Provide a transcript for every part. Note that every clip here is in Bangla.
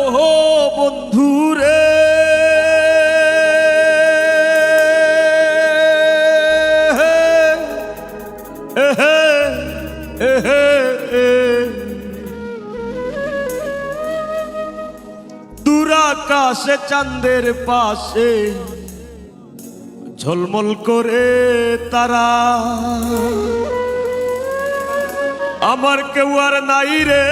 ওহো বন্ধুরে দূরাকাশে চাঁদের পাশে ঝলমল করে তারা, আমার কেউ আর নাই রে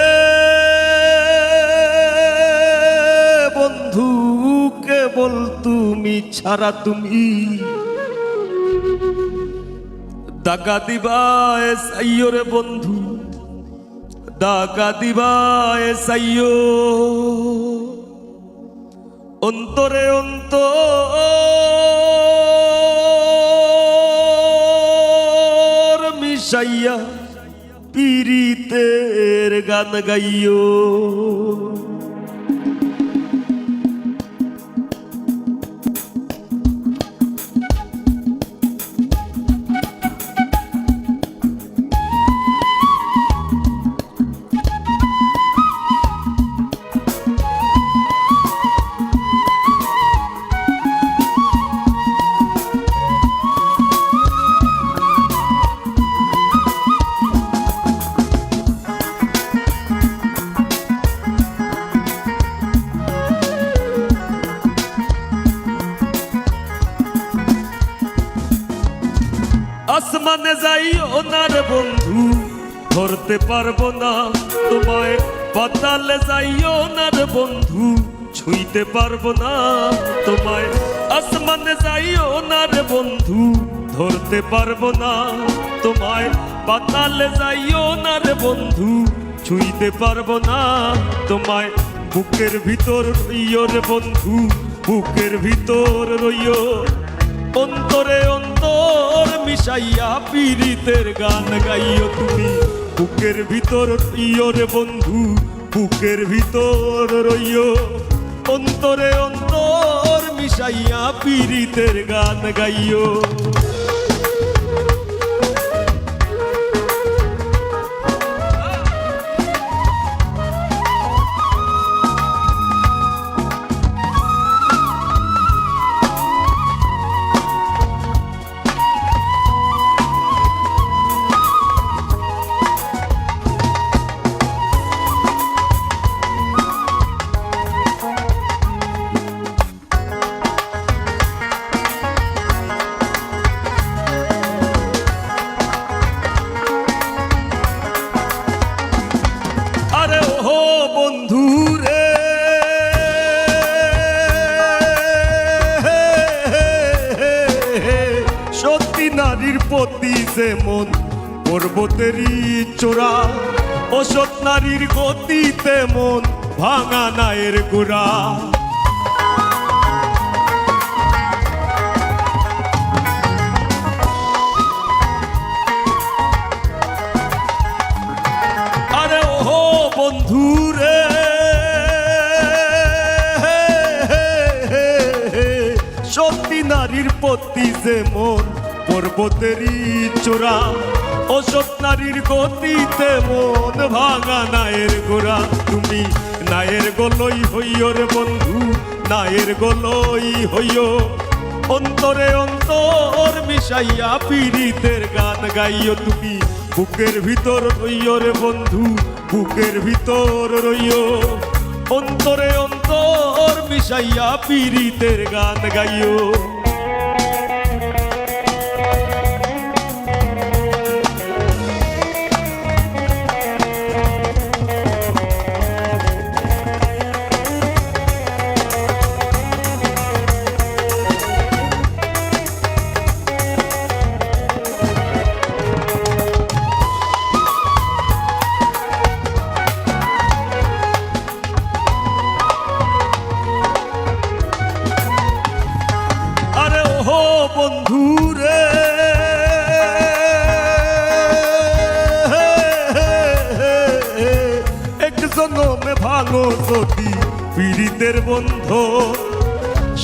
বন্ধু, কেবল তুমি ছাড়া। তুমি দাগা দিবায় সাইয়ো রে বন্ধু, দাগা দিবায় সাইয়ো। অন্তরে অন্তর মিশাইয়া পীড়িতের গান গাইও। আসমানে যাইও না রে বন্ধু, ধরতে পারবো না তোমায়। পাতালে যাইও না রে বন্ধু, ছুঁইতে পারবো না তোমায়। আসমানে যাইও না রে বন্ধু, ধরতে পারবো না তোমায়। পাতালে যাইও না রে বন্ধু, ছুঁইতে পারবো না তোমায়। বুকের ভিতর রইও রে বন্ধু, বুকের ভিতর রইও। অন্তরে অন্তর মিশাইয়া পীড়িতের গান গাইও তুমি। বুকের ভিতর রইও রে বন্ধু, বুকের ভিতর রইও। অন্তরে অন্তর মিশাইয়া পীড়িতের গান গাইও। বন্ধুরে সত্যি নারীর প্রতি যেমন পর্বতেরই চূড়া, অসৎ নারীর গতি তেমন ভাঙা নায়ের গোড়া। আরে ওহো বন্ধুরে সত্যি নারীর প্রতি যেমন পর্বতেরই চূড়া, অসৎ নারীর গতি তেমন ভাঙা নায়ের গোড়া। তুমি নায়ের গলই হইও রে বন্ধু, নায়ের গলই হইও। অন্তরে অন্তর মিশাইয়া পীড়িতের গান গাইও তুমি। বুকের ভিতর রইও রে বন্ধু, বুকের ভিতর রইও। অন্তরে অন্তর মিশাইয়া পীড়িতের গান গাইও। বন্ধুরে এক জনমে ভালো যদি পীড়িতের বন্ধ,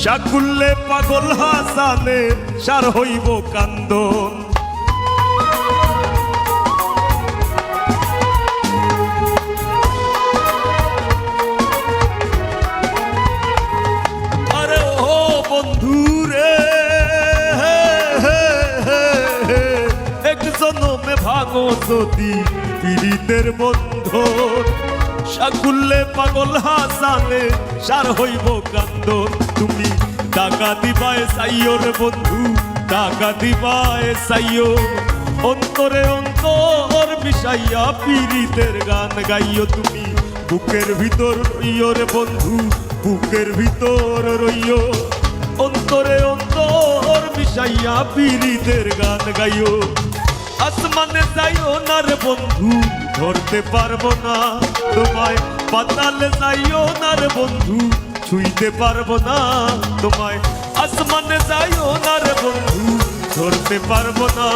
শাকুল্লে পাগল হাসানে সার হইব কান্দন। ভাঙো যদি পীড়িতের বন্ধন সাকুল্লে পাগল হাসানে সার হইব কান্দন তুমি টাকা দিবায় চাইও রে বন্ধু টাকা দিবায় চাইও অন্তরে অন্তর মিশাইয়া পীড়িতের গান গাইও তুমি বুকের ভিতর রইও রে বন্ধু বুকের ভিতর রইও অন্তরে অন্তর মিশাইয়া পীড়িতের গান গাইও আসমানে যাইও না রে বন্ধু ধরতে পারবো না তোমায় পাতালে যাইও না রে বন্ধু ছুঁইতে পারবো না তোমায় আসমানে যাইও না রে বন্ধু ধরতে পারবো না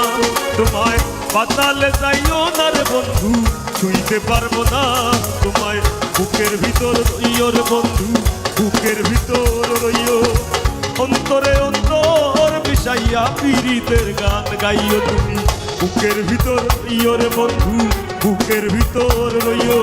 তোমায় পাতালে যাইও না রে বন্ধু ছুঁইতে পারবো না তোমায় বুকের ভিতর রইও রে বন্ধু বুকের ভিতর রইও অন্তরে অন্তর মিশাইয়া পীড়িতের গান গাইও তুমি বুকের ভিতর রইও রে বন্ধু বুকের ভিতর রইও